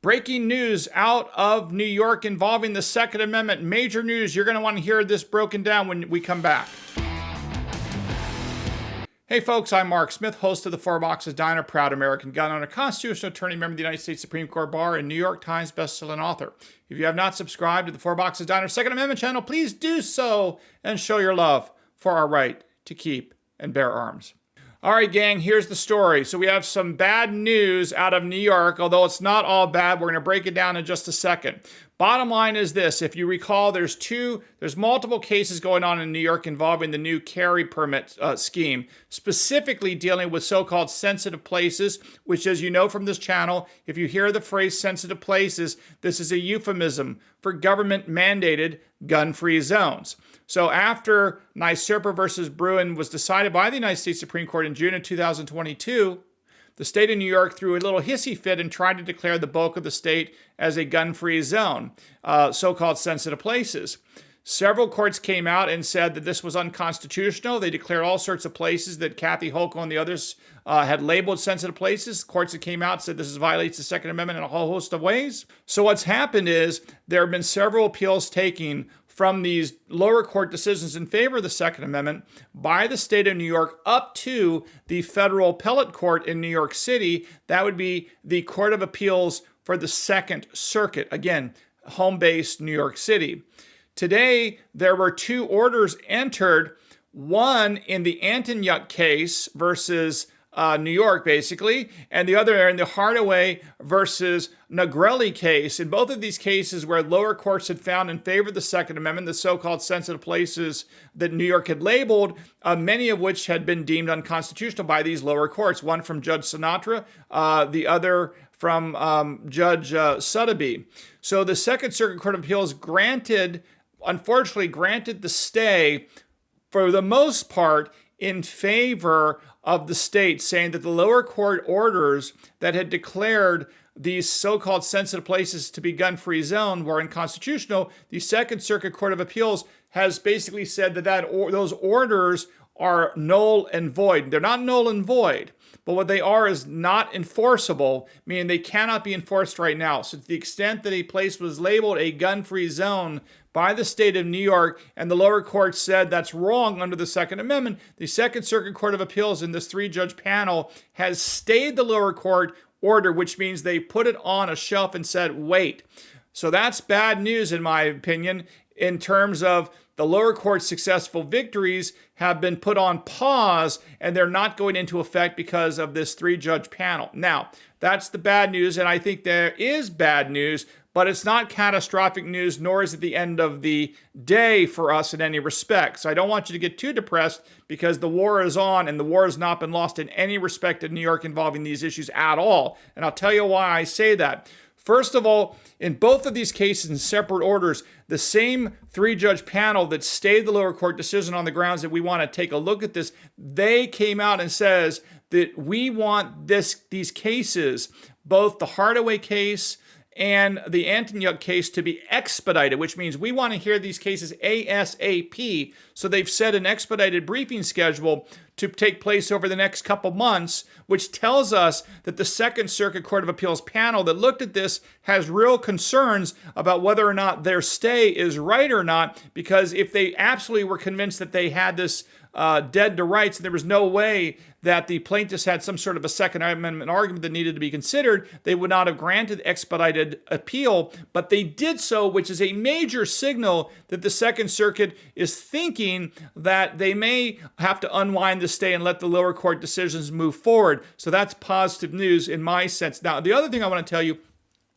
Breaking news out of New York involving the Second Amendment. Major news. You're going to want to hear this broken down when we come back. Hey folks, I'm Mark Smith, host of the Four Boxes Diner, proud American gun owner, constitutional attorney, member of the United States Supreme Court Bar, and New York Times bestselling author. If you have not subscribed to the Four Boxes Diner Second Amendment channel, please do so and show your love for our right to keep and bear arms. All right, gang, here's the story. So we have some bad news out of New York, although it's not all bad. We're going to break it down in just a second. Bottom line is this. If you recall, there's multiple cases going on in New York involving the new carry permit scheme, specifically dealing with so-called sensitive places, which, as you know from this channel, if you hear the phrase sensitive places, this is a euphemism for government-mandated gun-free zones. So after Nysurpa versus Bruin was decided by the United States Supreme Court in June of 2022, the state of New York threw a little hissy fit and tried to declare the bulk of the state as a gun-free zone, so-called sensitive places. Several courts came out and said that this was unconstitutional. They declared all sorts of places that Kathy Hochul and the others had labeled sensitive places. Courts that came out said this violates the Second Amendment in a whole host of ways. So what's happened is there have been several appeals taken from these lower court decisions in favor of the Second Amendment by the state of New York up to the federal appellate court in New York City. That would be the Court of Appeals for the Second Circuit. Again, home-based New York City. Today, there were two orders entered, one in the Antonyuk case versus New York, basically, and the other in the Hardaway versus Negrelli case. In both of these cases where lower courts had found in favor of the Second Amendment, the so-called sensitive places that New York had labeled, many of which had been deemed unconstitutional by these lower courts, one from Judge Sinatra, the other from Judge Sotheby. So the Second Circuit Court of Appeals unfortunately granted the stay for the most part in favor of the state, saying that the lower court orders that had declared these so-called sensitive places to be gun-free zone were unconstitutional. The Second Circuit Court of Appeals has basically said that those orders are null and void. They're not null and void, but what they are is not enforceable, meaning they cannot be enforced right now. So to the extent that a place was labeled a gun-free zone by the state of New York, and the lower court said that's wrong under the Second Amendment, the Second Circuit Court of Appeals in this three-judge panel has stayed the lower court order, which means they put it on a shelf and said, wait. So that's bad news, in my opinion, in terms of the lower court's successful victories have been put on pause, and they're not going into effect because of this three-judge panel. Now, that's the bad news, and I think there is bad news, but it's not catastrophic news, nor is it the end of the day for us in any respect. So I don't want you to get too depressed because the war is on, and the war has not been lost in any respect in New York involving these issues at all. And I'll tell you why I say that. First of all, in both of these cases in separate orders, the same three-judge panel that stayed the lower court decision on the grounds that we want to take a look at this, they came out and says that we want these cases, both the Hardaway case and the Antonyuk case, to be expedited, which means we want to hear these cases ASAP. So they've set an expedited briefing schedule to take place over the next couple months, which tells us that the Second Circuit Court of Appeals panel that looked at this has real concerns about whether or not their stay is right or not, because if they absolutely were convinced that they had this dead to rights, and there was no way that the plaintiffs had some sort of a Second Amendment argument that needed to be considered, they would not have granted expedited appeal, but they did so, which is a major signal that the Second Circuit is thinking that they may have to unwind the stay and let the lower court decisions move forward. So that's positive news in my sense. Now, the other thing I want to tell you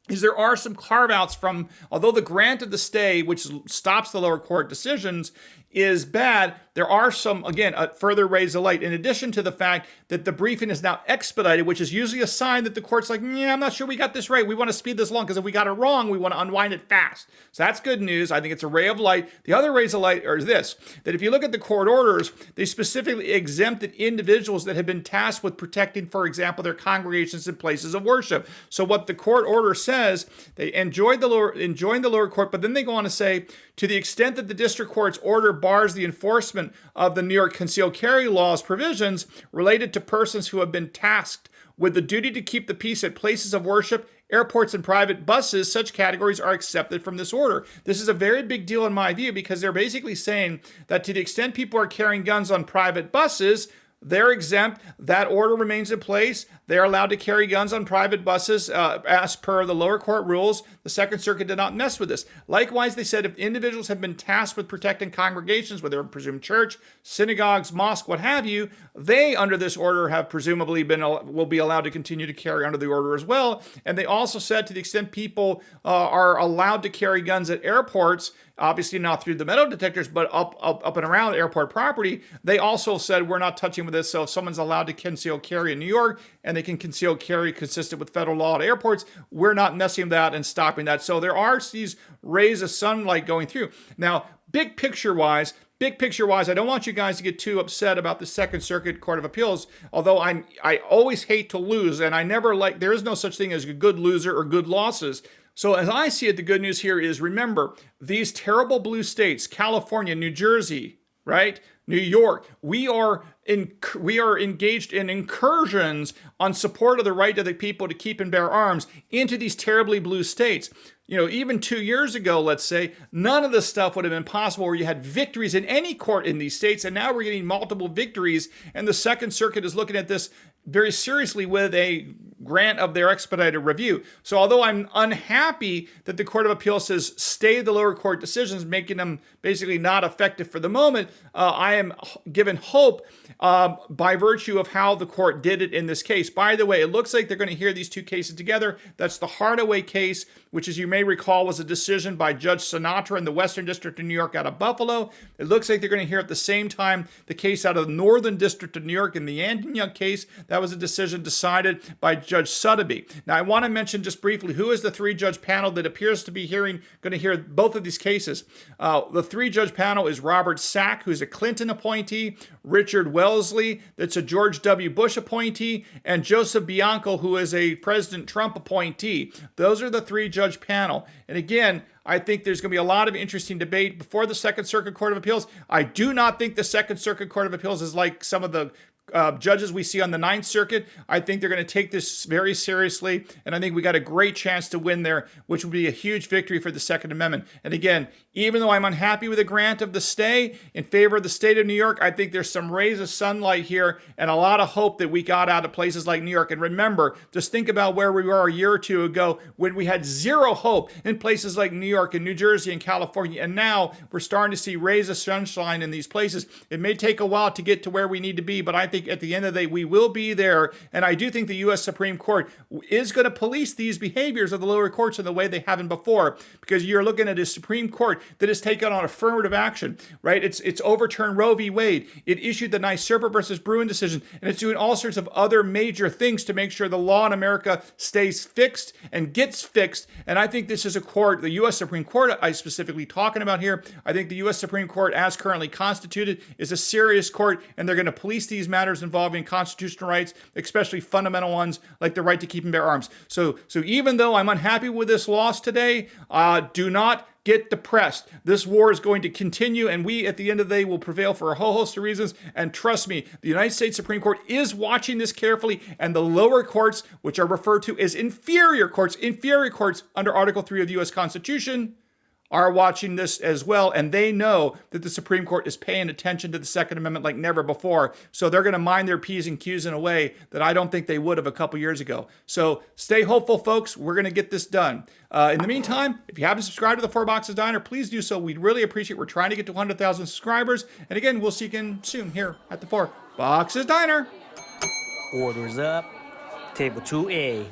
is there are some carve-outs from, although the grant of the stay, which stops the lower court decisions, is bad, there are some, again, further rays of light. In addition to the fact that the briefing is now expedited, which is usually a sign that the court's like, yeah, I'm not sure we got this right. We want to speed this along because if we got it wrong, we want to unwind it fast. So that's good news. I think it's a ray of light. The other rays of light are this, that if you look at the court orders, they specifically exempted individuals that have been tasked with protecting, for example, their congregations and places of worship. So what the court order says, they enjoined the lower court, but then they go on to say, to the extent that the district court's order bars the enforcement of the New York concealed carry law's provisions related to persons who have been tasked with the duty to keep the peace at places of worship airports and private buses, such categories are accepted from this order. This is a very big deal in my view because they're basically saying that to the extent people are carrying guns on private buses, they're exempt. That order remains in place. They're allowed to carry guns on private buses as per the lower court rules. The Second Circuit did not mess with this. Likewise, they said if individuals have been tasked with protecting congregations, whether presumed church, synagogues, mosque, what have you, they, under this order, have presumably will be allowed to continue to carry under the order as well. And they also said to the extent people are allowed to carry guns at airports, obviously not through the metal detectors, but up and around airport property, they also said we're not touching with this. So if someone's allowed to conceal carry in New York and they can conceal carry consistent with federal law at airports, we're not messing with that and stopping that. So there are these rays of sunlight going through. Now, big picture wise, I don't want you guys to get too upset about the Second Circuit Court of Appeals, although I always hate to lose, and I never there is no such thing as a good loser or good losses. So as I see it, the good news here is, remember, these terrible blue states, California, New Jersey, right? New York, we are engaged in incursions on support of the right of the people to keep and bear arms into these terribly blue states. Even 2 years ago, let's say, none of this stuff would have been possible where you had victories in any court in these states, and now we're getting multiple victories, and the Second Circuit is looking at this very seriously with a grant of their expedited review. So although I'm unhappy that the Court of Appeal says stay the lower court decisions, making them basically not effective for the moment, I am given hope by virtue of how the court did it in this case. By the way, it looks like they're going to hear these two cases together. That's the Hardaway case, which, as you may recall, was a decision by Judge Sinatra in the Western District of New York out of Buffalo. It looks like they're going to hear at the same time the case out of the Northern District of New York in the Antioch case. That was a decision decided by Judge Sotheby. Now, I want to mention just briefly who is the three-judge panel that appears to be going to hear both of these cases. The three-judge panel is Robert Sack, who's a Clinton appointee, Richard Wellesley, that's a George W. Bush appointee, and Joseph Bianco, who is a President Trump appointee. Those are the three-judge panel. And again, I think there's going to be a lot of interesting debate before the Second Circuit Court of Appeals. I do not think the Second Circuit Court of Appeals is like some of the judges we see on the Ninth Circuit. I think they're going to take this very seriously, and I think we got a great chance to win there, which would be a huge victory for the Second Amendment. And again, even though I'm unhappy with the grant of the stay in favor of the state of New York, I think there's some rays of sunlight here and a lot of hope that we got out of places like New York. And remember, just think about where we were a year or two ago when we had zero hope in places like New York and New Jersey and California, and now we're starting to see rays of sunshine in these places. It may take a while to get to where we need to be, but I think at the end of the day, we will be there. And I do think the U.S. Supreme Court is going to police these behaviors of the lower courts in the way they haven't before, because you're looking at a Supreme Court that has taken on affirmative action, right? It's overturned Roe v. Wade. It issued the NYSERDA versus Bruin decision, and it's doing all sorts of other major things to make sure the law in America stays fixed and gets fixed. And I think this is a court, the U.S. Supreme Court I'm specifically talking about here, I think the U.S. Supreme Court, as currently constituted, is a serious court, and they're going to police these matters involving constitutional rights, especially fundamental ones like the right to keep and bear arms. So even though I'm unhappy with this loss today, do not get depressed. This war is going to continue, and we, at the end of the day, will prevail for a whole host of reasons. And trust me, the United States Supreme Court is watching this carefully, and the lower courts, which are referred to as inferior courts under Article 3 of the U.S. Constitution, are watching this as well, and they know that the Supreme Court is paying attention to the Second Amendment like never before. So they're going to mind their P's and Q's in a way that I don't think they would have a couple years ago. So stay hopeful, folks. We're going to get this done. In the meantime, if you haven't subscribed to the Four Boxes Diner, please do so. We'd really appreciate it. We're trying to get to 100,000 subscribers. And again, we'll see you again soon here at the Four Boxes Diner. Orders up. Table 2A.